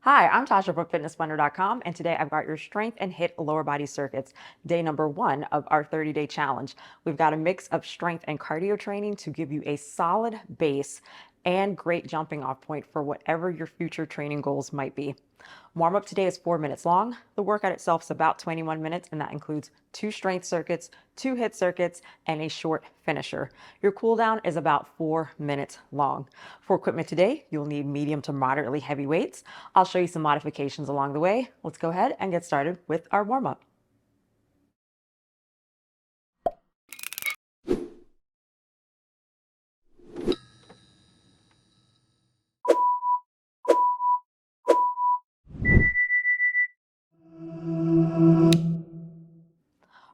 Hi, I'm Tasha from fitnessblender.com, and today I've got your strength and HIIT lower body circuits, day number 1 of our 30-day challenge. We've got a mix of strength and cardio training to give you a solid base and great jumping off point for whatever your future training goals might be. Warm up today is 4 minutes long. The workout itself is about 21 minutes, and that includes 2 strength circuits, 2 HIIT circuits, and a short finisher. Your cool down is about 4 minutes long. For equipment today, you'll need medium to moderately heavy weights. I'll show you some modifications along the way. Let's go ahead and get started with our warm up.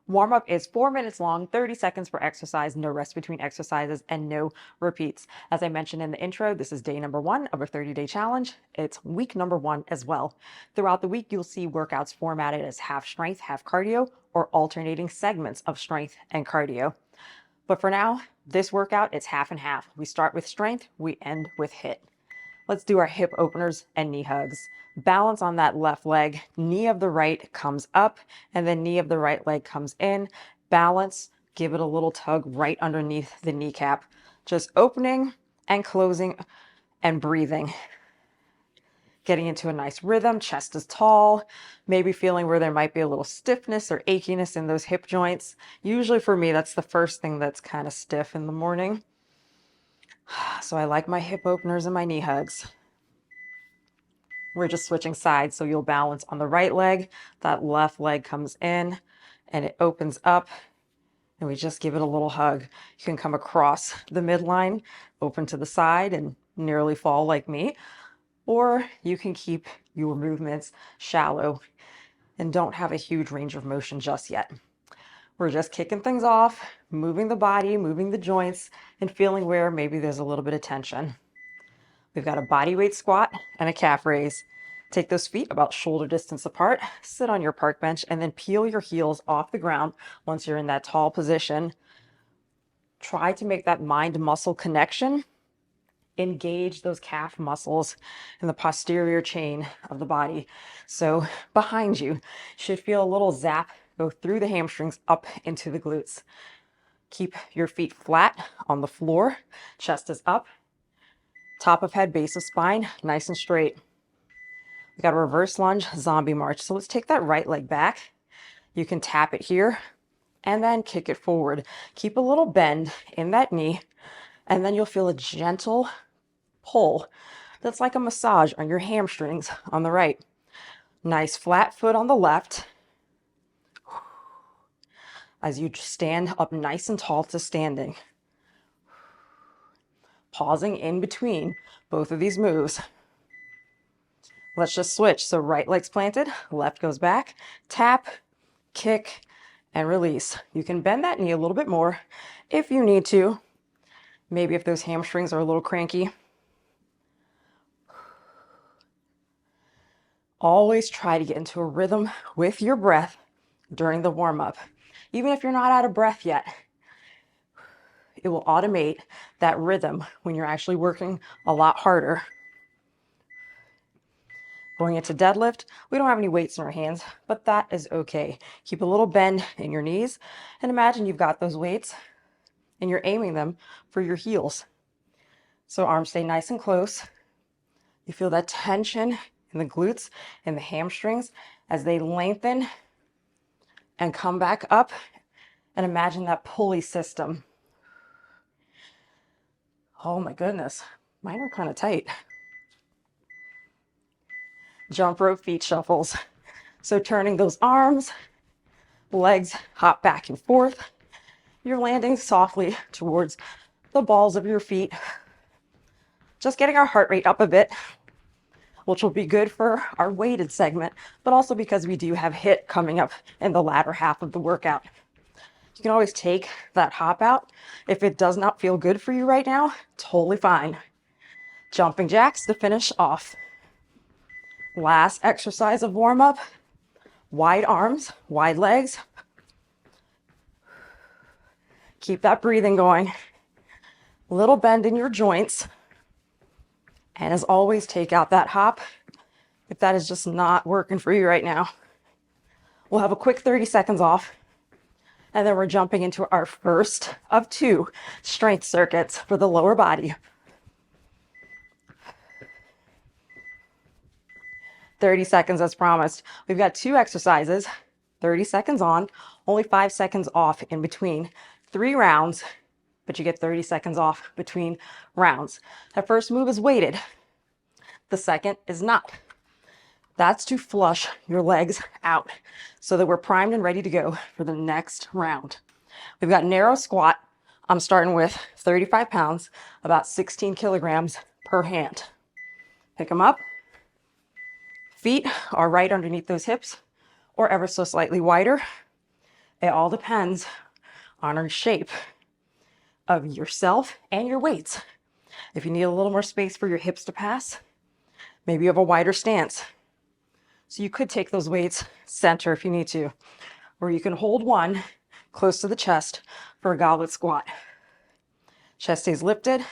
Warm up is 4 minutes long, 30 seconds per exercise, no rest between exercises, and no repeats. As I mentioned in the intro, this is day number 1 of our 30-day challenge. It's week number 1 as well. Throughout the week, you'll see workouts formatted as half strength, half cardio, or alternating segments of strength and cardio. But for now, this workout, it's half and half. We start with strength, we end with HIIT. Let's do our hip openers and knee hugs. Balance on that left leg. Knee of the right comes up, and then knee of the right leg comes in. Balance, give it a little tug right underneath the kneecap. Just opening and closing and breathing. Getting into a nice rhythm, chest is tall, maybe feeling where there might be a little stiffness or achiness in those hip joints. Usually for me, that's the first thing that's kind of stiff in the morning. So I like my hip openers and my knee hugs. We're just switching sides, so you'll balance on the right leg. That left leg comes in and it opens up, and we just give it a little hug. You can come across the midline, open to the side, and nearly fall like me, or you can keep your movements shallow and don't have a huge range of motion just yet. We're just kicking things off, moving the body, moving the joints, and feeling where maybe there's a little bit of tension. We've got a body weight squat and a calf raise. Take those feet about shoulder distance apart, sit on your park bench, and then peel your heels off the ground once you're in that tall position. Try to make that mind-muscle connection. Engage those calf muscles in the posterior chain of the body. So behind you should feel a little zap go through the hamstrings up into the glutes. Keep your feet flat on the floor. Chest is up. Top of head, base of spine, nice and straight. We got a reverse lunge, zombie march. So let's take that right leg back. You can tap it here and then kick it forward. Keep a little bend in that knee, and then you'll feel a gentle pull that's like a massage on your hamstrings on the right. Nice flat foot on the left. As you stand up nice and tall to standing. Pausing in between both of these moves. Let's just switch. So right leg's planted, left goes back, tap, kick, and release. You can bend that knee a little bit more if you need to. Maybe if those hamstrings are a little cranky. Always try to get into a rhythm with your breath during the warm-up. Even if you're not out of breath yet, it will automate that rhythm when you're actually working a lot harder. Going into deadlift, we don't have any weights in our hands, but that is okay. Keep a little bend in your knees and imagine you've got those weights and you're aiming them for your heels. So arms stay nice and close. You feel that tension in the glutes and the hamstrings as they lengthen and come back up, and imagine that pulley system. Oh my goodness, mine are kind of tight. Jump rope feet shuffles. So turning those arms, legs hop back and forth. You're landing softly towards the balls of your feet. Just getting our heart rate up a bit, which will be good for our weighted segment, but also because we do have HIIT coming up in the latter half of the workout. You can always take that hop out. If it does not feel good for you right now, totally fine. Jumping jacks to finish off. Last exercise of warm up, wide arms, wide legs. Keep that breathing going. Little bend in your joints. And as always, take out that hop If that is just not working for you right now, we'll have a quick 30 seconds off. And then we're jumping into our first of 2 strength circuits for the lower body. 30 seconds as promised. We've got 2 exercises, 30 seconds on, only 5 seconds off in between. 3 rounds, but you get 30 seconds off between rounds. That first move is weighted. The second is not. That's to flush your legs out so that we're primed and ready to go for the next round. We've got narrow squat. I'm starting with 35 pounds, about 16 kilograms per hand. Pick them up. Feet are right underneath those hips or ever so slightly wider. It all depends on our shape of yourself and your weights. If you need a little more space for your hips to pass, maybe you have a wider stance. So you could take those weights center if you need to, or you can hold one close to the chest for a goblet squat. Chest stays lifted,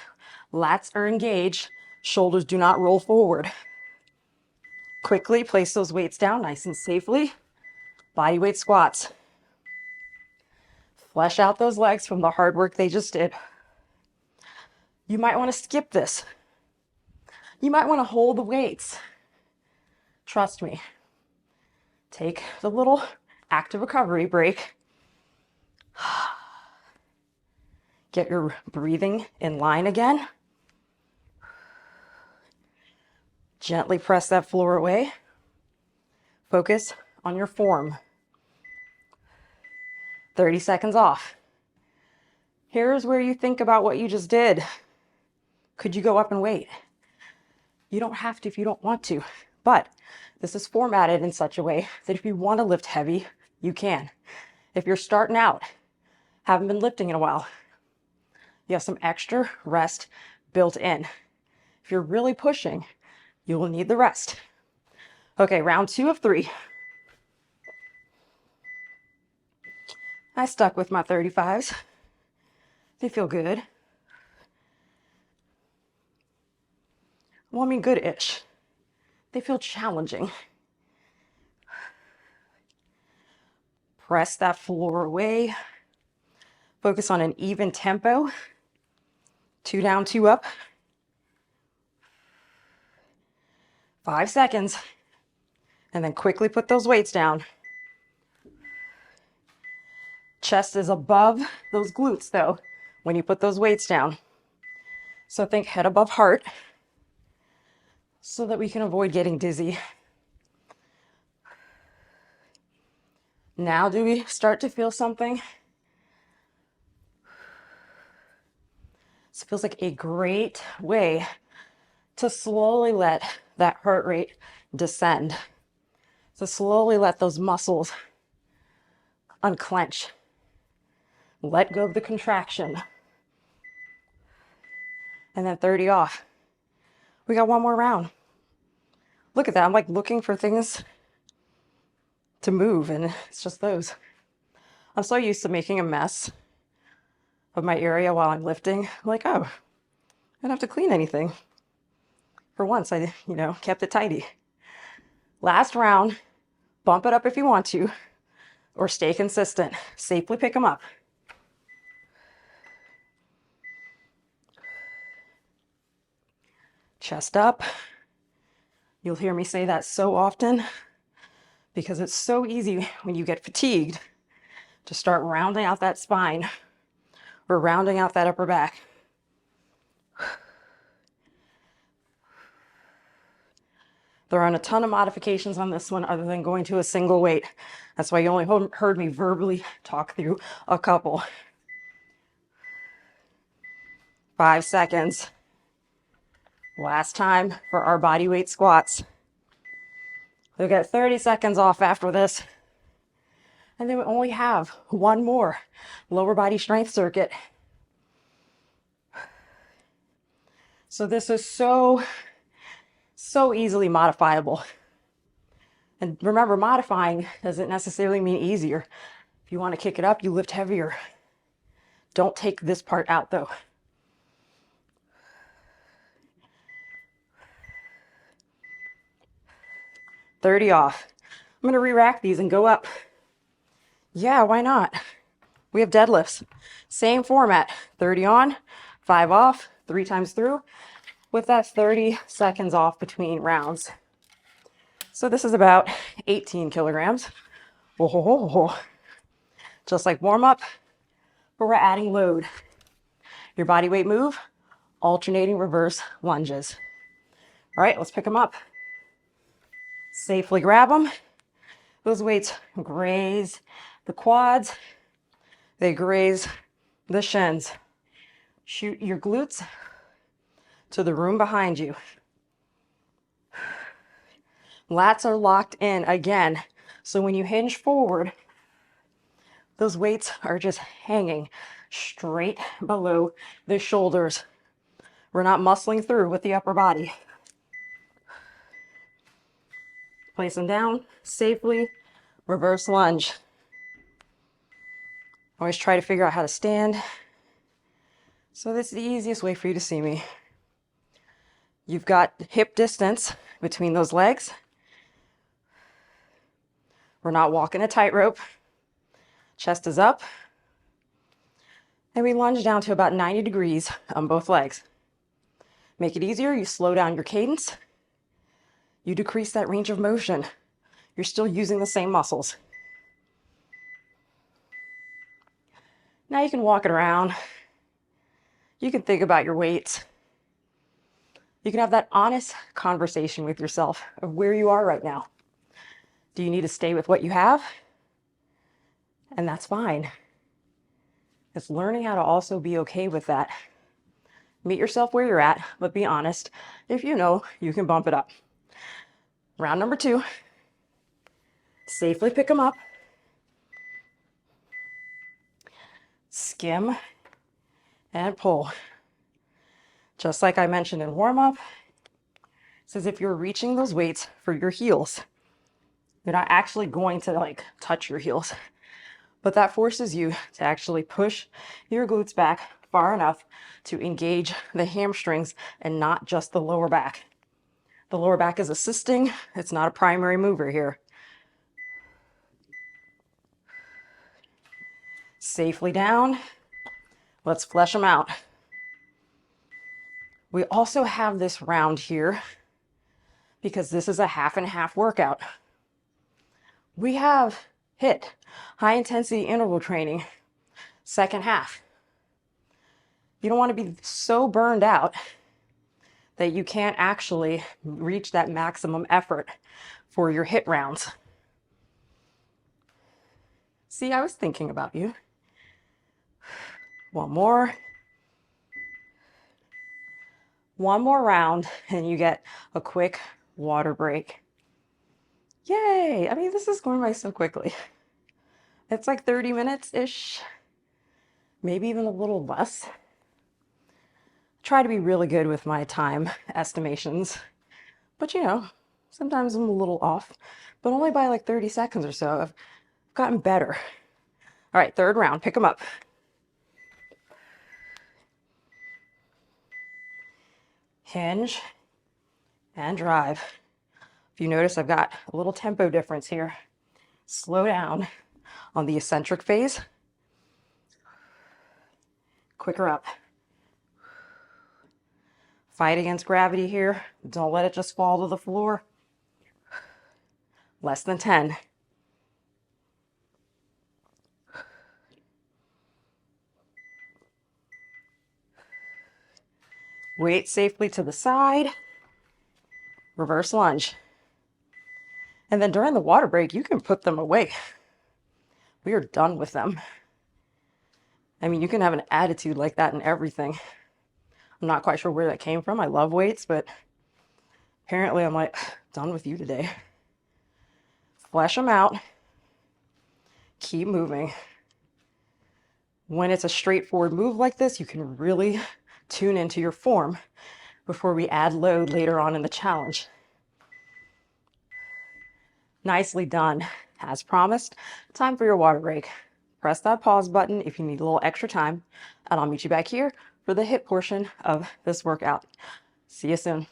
lats are engaged, shoulders do not roll forward. Quickly place those weights down nice and safely. Body weight squats. Flesh out those legs from the hard work they just did. You might want to skip this. You might want to hold the weights. Trust me. Take the little active recovery break. Get your breathing in line again. Gently press that floor away. Focus on your form. 30 seconds off. Here's where you think about what you just did. Could you go up and wait? You don't have to if you don't want to, but this is formatted in such a way that if you want to lift heavy, you can. If you're starting out, haven't been lifting in a while, you have some extra rest built in. If you're really pushing, you will need the rest. Okay, round 2 of 3. I stuck with my 35s. They feel good. Well, I mean, good-ish. They feel challenging. Press that floor away. Focus on an even tempo. 2 down, 2 up. 5 seconds. And then quickly put those weights down. Chest is above those glutes though when you put those weights down. So think head above heart so that we can avoid getting dizzy. Now do we start to feel something? This feels like a great way to slowly let that heart rate descend. So slowly let those muscles unclench. Let go of the contraction. And then 30 off. We got one more round. Look at that. I'm like looking for things to move, and it's just those. I'm so used to making a mess of my area while I'm lifting. I'm like, oh, I don't have to clean anything. For once, I, kept it tidy. Last round, bump it up if you want to, or stay consistent. Safely pick them up. Chest up. You'll hear me say that so often because it's so easy when you get fatigued to start rounding out that spine or rounding out that upper back. There aren't a ton of modifications on this one other than going to a single weight. That's why you only heard me verbally talk through a couple. 5 seconds. Last time for our body weight squats. We'll get 30 seconds off after this. And then we only have one more lower body strength circuit. So this is so easily modifiable. And remember, modifying doesn't necessarily mean easier. If you want to kick it up, you lift heavier. Don't take this part out though. 30 off. I'm gonna re-rack these and go up. Yeah, why not? We have deadlifts. Same format, 30 on, 5 off, 3 times through, with that 30 seconds off between rounds. So this is about 18 kilograms. Oh, just like warm up, but we're adding load. Your body weight move, alternating reverse lunges. All right, let's pick them up. Safely grab them. Those weights graze the quads, they graze the shins. Shoot your glutes to the room behind you. Lats are locked in again. So when you hinge forward, those weights are just hanging straight below the shoulders. We're not muscling through with the upper body. Place them down safely. Reverse lunge. Always try to figure out how to stand. So this is the easiest way for you to see me. You've got hip distance between those legs. We're not walking a tightrope. Chest is up. And we lunge down to about 90 degrees on both legs. Make it easier, you slow down your cadence. You decrease that range of motion. You're still using the same muscles. Now you can walk it around. You can think about your weights. You can have that honest conversation with yourself of where you are right now. Do you need to stay with what you have? And that's fine. It's learning how to also be okay with that. Meet yourself where you're at, but be honest. If you know, you can bump it up. Round number 2. Safely pick them up. Skim and pull. Just like I mentioned in warm-up, it's as if you're reaching those weights for your heels. You're not actually going to touch your heels, but that forces you to actually push your glutes back far enough to engage the hamstrings and not just the lower back. The lower back is assisting. It's not a primary mover here. Safely down. Let's flesh them out. We also have this round here because this is a half and half workout. We have HIIT, high intensity interval training, second half. You don't want to be so burned out that you can't actually reach that maximum effort for your HIIT rounds. See, I was thinking about you. One more. One more round and you get a quick water break. Yay! I mean, this is going by so quickly. It's like 30 minutes-ish, maybe even a little less. Try to be really good with my time estimations, but sometimes I'm a little off, but only by like 30 seconds or so. I've gotten better. All right, third round, pick them up. Hinge and drive. If you notice, I've got a little tempo difference here. Slow down on the eccentric phase. Quicker up. Fight against gravity here. Don't let it just fall to the floor. Less than 10. Weight safely to the side. Reverse lunge. And then during the water break, you can put them away. We are done with them. I mean, you can have an attitude like that in everything. I'm not quite sure where that came from. I love weights, but apparently I'm like, done with you today. Flesh them out. Keep moving. When it's a straightforward move like this, you can really tune into your form before we add load later on in the challenge. Nicely done. As promised, time for your water break. Press that pause button if you need a little extra time, and I'll meet you back here for the HIIT portion of this workout. See you soon.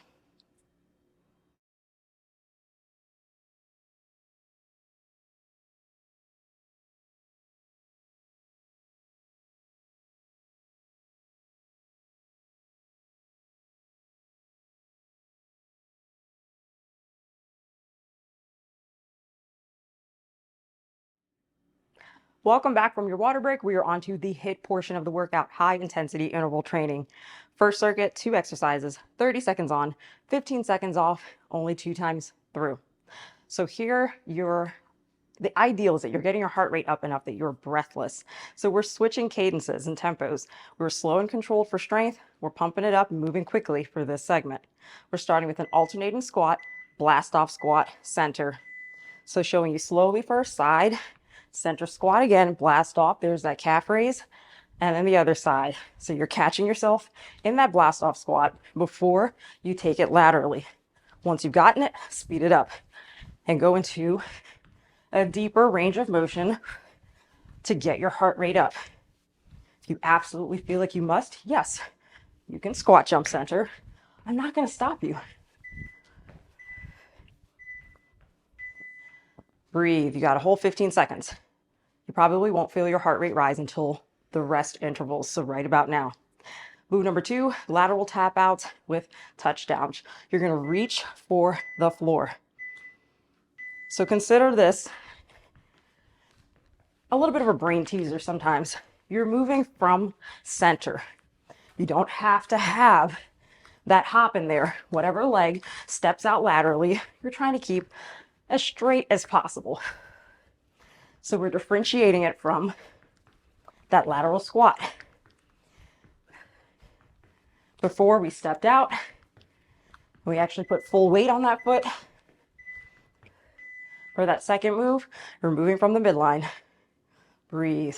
Welcome back from your water break. We are on to the HIIT portion of the workout, high intensity interval training. First circuit, 2 exercises, 30 seconds on, 15 seconds off, only 2 times through. So here the ideal is that you're getting your heart rate up enough that you're breathless. So we're switching cadences and tempos. We're slow and controlled for strength. We're pumping it up and moving quickly for this segment. We're starting with an alternating squat, blast off squat, center. So showing you slowly first side, center squat again, blast off. There's that calf raise. And then the other side. So you're catching yourself in that blast off squat before you take it laterally. Once you've gotten it, speed it up and go into a deeper range of motion to get your heart rate up. If you absolutely feel like you must, yes, you can squat jump center. I'm not going to stop you. Breathe. You got a whole 15 seconds. You probably won't feel your heart rate rise until the rest intervals, so right about now. Move number 2, lateral tap outs with touchdowns. You're going to reach for the floor. So consider this a little bit of a brain teaser sometimes. You're moving from center. You don't have to have that hop in there. Whatever leg steps out laterally, you're trying to keep as straight as possible. So we're differentiating it from that lateral squat. Before we stepped out, we actually put full weight on that foot. For that second move, we're moving from the midline. Breathe.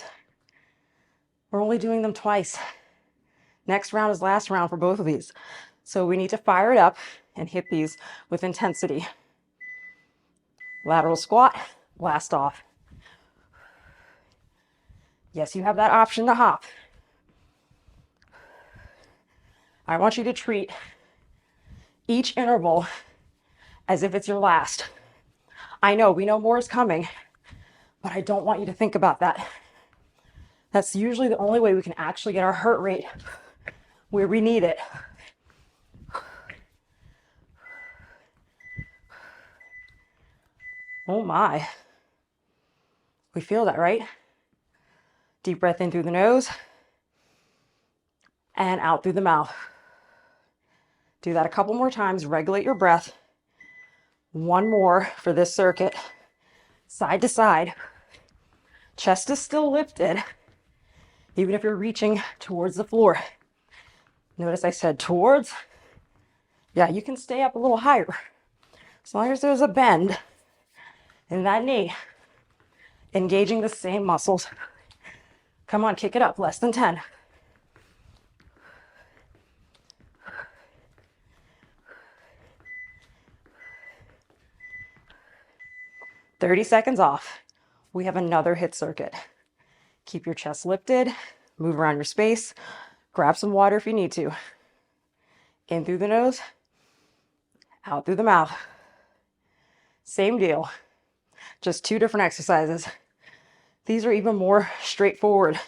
We're only doing them twice. Next round is last round for both of these. So we need to fire it up and hit these with intensity. Lateral squat, blast off. Yes, you have that option to hop. I want you to treat each interval as if it's your last. I know, we know more is coming, but I don't want you to think about that. That's usually the only way we can actually get our heart rate where we need it. Oh my. We feel that, right? Deep breath in through the nose and out through the mouth. Do that a couple more times. Regulate your breath. One more for this circuit. Side to side. Chest is still lifted, even if you're reaching towards the floor. Notice I said towards. Yeah, you can stay up a little higher. As long as there's a bend in that knee, engaging the same muscles. Come on, kick it up. Less than 10. "30 seconds off." We have another HIIT circuit. Keep your chest lifted. Move around your space. Grab some water if you need to. In through the nose, out through the mouth. Same deal, just 2 different exercises. These are even more straightforward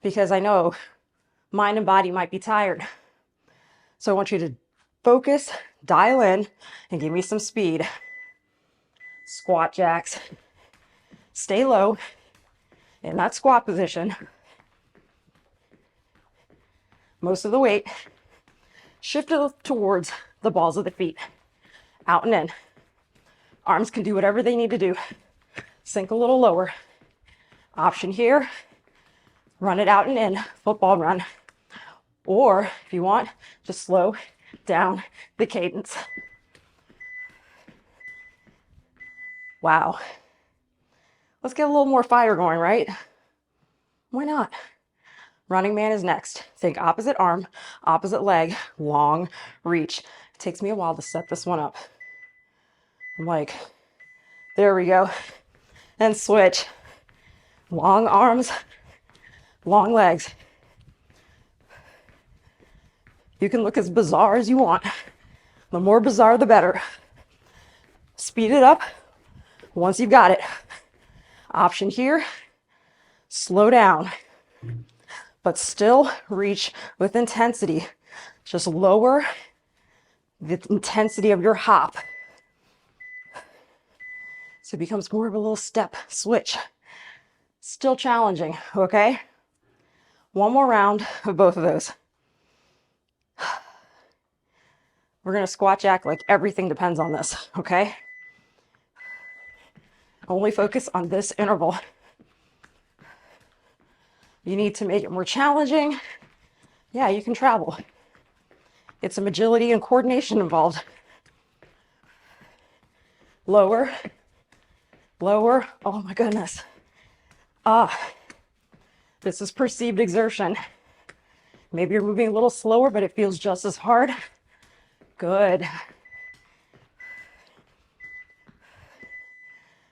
because I know mind and body might be tired. So I want you to focus, dial in, and give me some speed. Squat jacks. Stay low in that squat position. Most of the weight shifted towards the balls of the feet. Out and in. Arms can do whatever they need to do. Sink a little lower. Option here, run it out and in, football run. Or if you want, just slow down the cadence. Wow. Let's get a little more fire going, right? Why not? Running man is next. Think opposite arm, opposite leg, long reach. It takes me a while to set this one up. I'm like, there we go. And switch. Long arms, long legs. You can look as bizarre as you want. The more bizarre, the better. Speed it up once you've got it. Option here, slow down, but still reach with intensity. Just lower the intensity of your hop. So it becomes more of a little step switch. Still challenging, okay? One more round of both of those. We're gonna squat jack like everything depends on this, okay? Only focus on this interval. You need to make it more challenging. Yeah, you can travel. It's some agility and coordination involved. Lower, lower. Oh my goodness. This is perceived exertion. Maybe you're moving a little slower, but it feels just as hard. Good.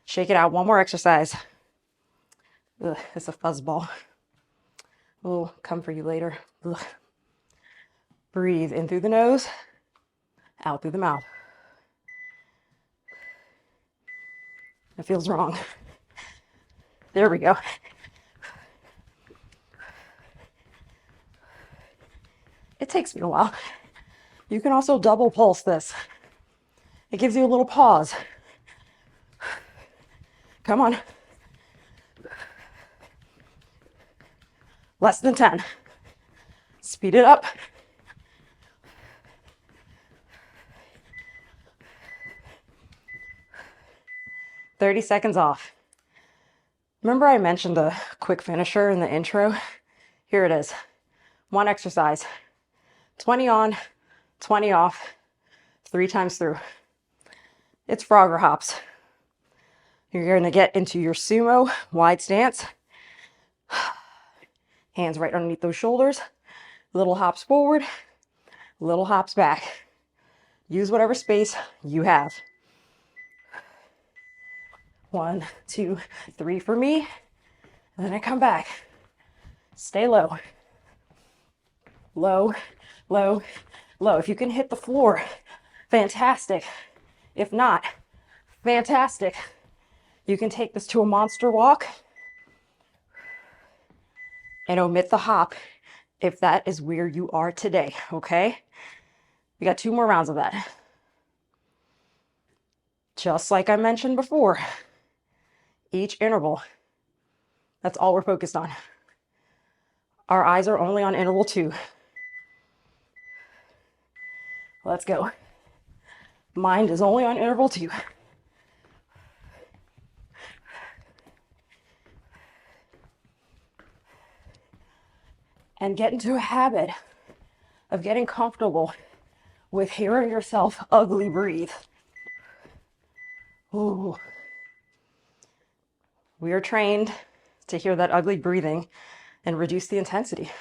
Shake it out. One more exercise. Ugh, it's a fuzzball. We'll come for you later. Ugh. Breathe in through the nose, out through the mouth. That feels wrong. There we go. It takes me a while. You can also double pulse this. It gives you a little pause. Come on. Less than 10. Speed it up. "30 seconds off." Remember I mentioned the quick finisher in the intro? Here it is. One exercise. 20 on, 20 off, 3 times through. It's Frogger hops. You're going to get into your sumo wide stance. Hands right underneath those shoulders. Little hops forward, little hops back. Use whatever space you have. 1, 2, 3 for me. And then I come back. Stay low. Low, low, low. If you can hit the floor, fantastic. If not, fantastic. You can take this to a monster walk and omit the hop if that is where you are today, okay? We got 2 more rounds of that. Just like I mentioned before, each interval, that's all we're focused on. Our eyes are only on interval 2. Let's go. Mind is only on interval 2. And get into a habit of getting comfortable with hearing yourself ugly breathe. Ooh. We are trained to hear that ugly breathing and reduce the intensity.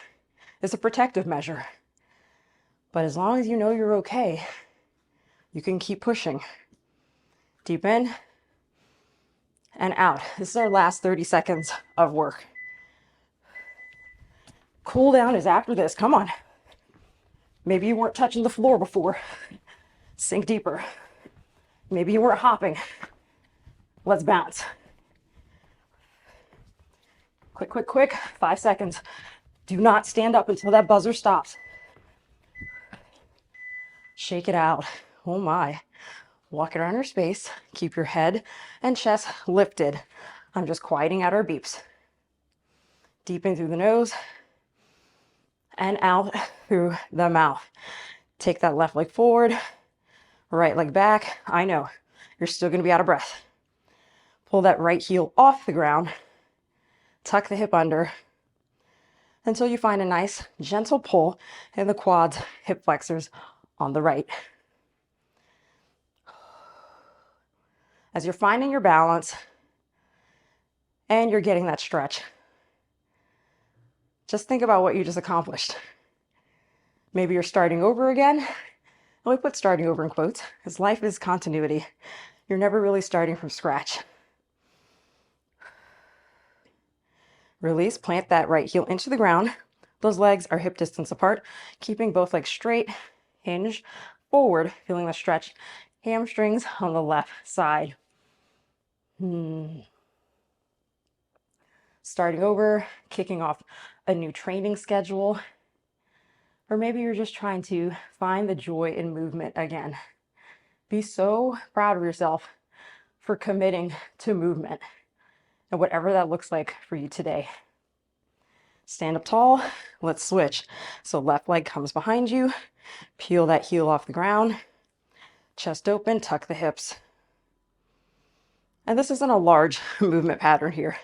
It's a protective measure. But as long as you know you're okay, you can keep pushing. Deep in and out. This is our last 30 seconds of work. Cool down is after this. Come on. Maybe you weren't touching the floor before. Sink deeper. Maybe you weren't hopping. Let's bounce. Quick, quick, quick. 5 seconds. Do not stand up until that buzzer stops. Shake it out. Oh my. Walk around your space. Keep your head and chest lifted. I'm just quieting out our beeps. Deep in through the nose and out through the mouth. Take that left leg forward, right leg back. I know you're still going to be out of breath. Pull that right heel off the ground. Tuck the hip under until you find a nice gentle pull in the quads, hip flexors on the right. As you're finding your balance and you're getting that stretch, just think about what you just accomplished. Maybe you're starting over again. And we put starting over in quotes because life is continuity. You're never really starting from scratch. Release, plant that right heel into the ground. Those legs are hip distance apart, keeping both legs straight, hinge forward, feeling the stretch. Hamstrings on the left side. Starting over, kicking off a new training schedule. Or maybe you're just trying to find the joy in movement again. Be so proud of yourself for committing to movement. And whatever that looks like for you today. Stand up tall. Let's switch. So left leg comes behind you. Peel that heel off the ground. Chest open, tuck the hips. And this isn't a large movement pattern here.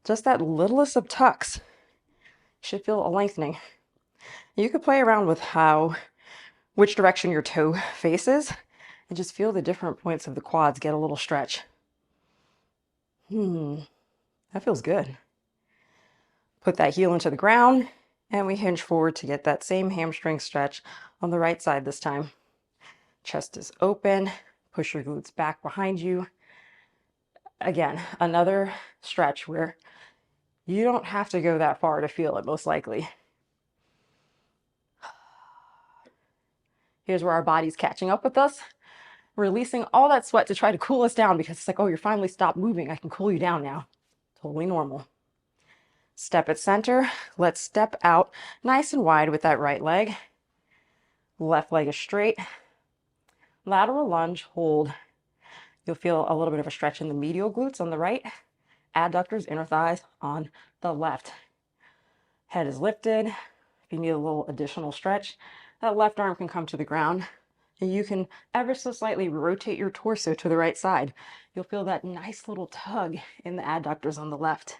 Just that littlest of tucks. You should feel a lengthening. You could play around with which direction your toe faces and just feel the different points of the quads get a little stretch. That feels good. Put that heel into the ground and we hinge forward to get that same hamstring stretch on the right side this time. Chest is open, push your glutes back behind you. Again, another stretch where you don't have to go that far to feel it, most likely. Here's where our body's catching up with us, releasing all that sweat to try to cool us down because it's like, oh, you're finally stopped moving. I can cool you down now. Totally normal. Step at center. Let's step out nice and wide with that right leg. Left leg is straight. Lateral lunge, hold. You'll feel a little bit of a stretch in the medial glutes on the right. Adductors, inner thighs on the left. Head is lifted. If you need a little additional stretch, that left arm can come to the ground. And you can ever so slightly rotate your torso to the right side. You'll feel that nice little tug in the adductors on the left.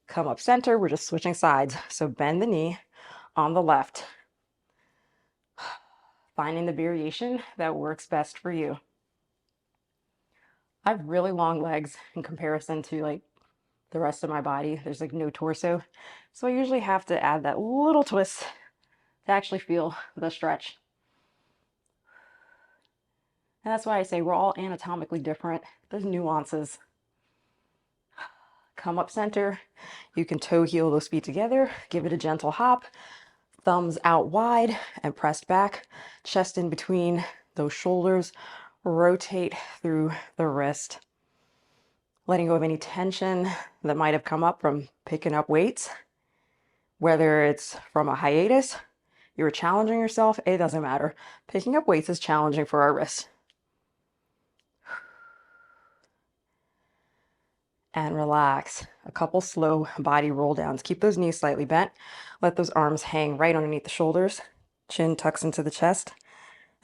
Come up center, we're just switching sides. So bend the knee on the left. Finding the variation that works best for you. I have really long legs in comparison to like the rest of my body. There's like no torso. So I usually have to add that little twist to actually feel the stretch. And that's why I say we're all anatomically different. There's nuances. Come up center. You can toe heel those feet together. Give it a gentle hop. Thumbs out wide and pressed back. Chest in between those shoulders. Rotate through the wrist. Letting go of any tension that might have come up from picking up weights. Whether it's from a hiatus, you were challenging yourself, it doesn't matter. Picking up weights is challenging for our wrists. And relax. A couple slow body roll downs. Keep those knees slightly bent. Let those arms hang right underneath the shoulders. Chin tucks into the chest.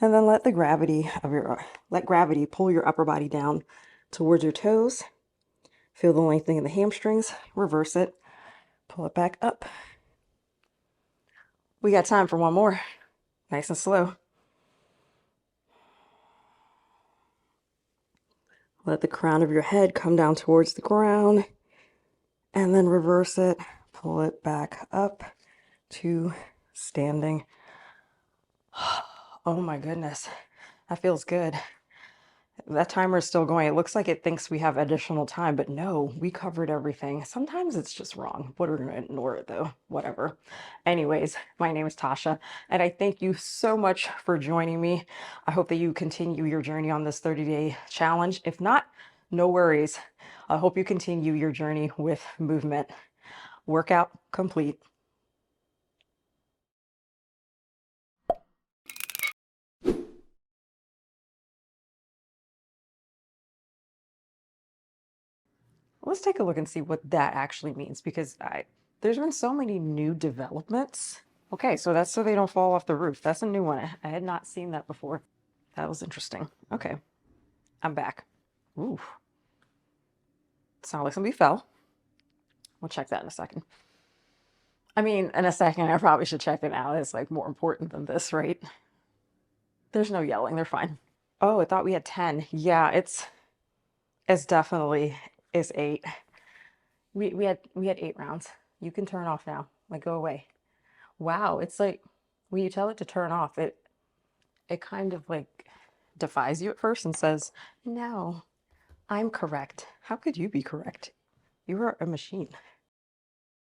And then let gravity pull your upper body down towards your toes. Feel the lengthening in the hamstrings. Reverse it. Pull it back up. We got time for one more. Nice and slow. Let the crown of your head come down towards the ground and then reverse it. Pull it back up to standing. Oh my goodness, that feels good. That timer is still going. It looks like it thinks we have additional time, but no, we covered everything. Sometimes it's just wrong. We're going to ignore it though, whatever. Anyways, my name is Tasha, and I thank you so much for joining me. I hope that you continue your journey on this 30-day challenge. If not, no worries. I hope you continue your journey with movement. Workout complete. Let's take a look and see what that actually means, because there's been so many new developments. Okay, so that's so they don't fall off the roof. That's a new one. I had not seen that before. That was interesting. Okay, I'm back. Ooh, sounded like somebody fell. We'll check that in a second. I mean, in a second, I probably should check it out. It's like more important than this, right? There's no yelling. They're fine. Oh, I thought we had 10. Yeah, it's definitely is 8. We had 8 rounds. You can turn off now. Like, go away. Wow, it's like when you tell it to turn off, it kind of like defies you at first and says, "No, I'm correct. How could you be correct? You are a machine."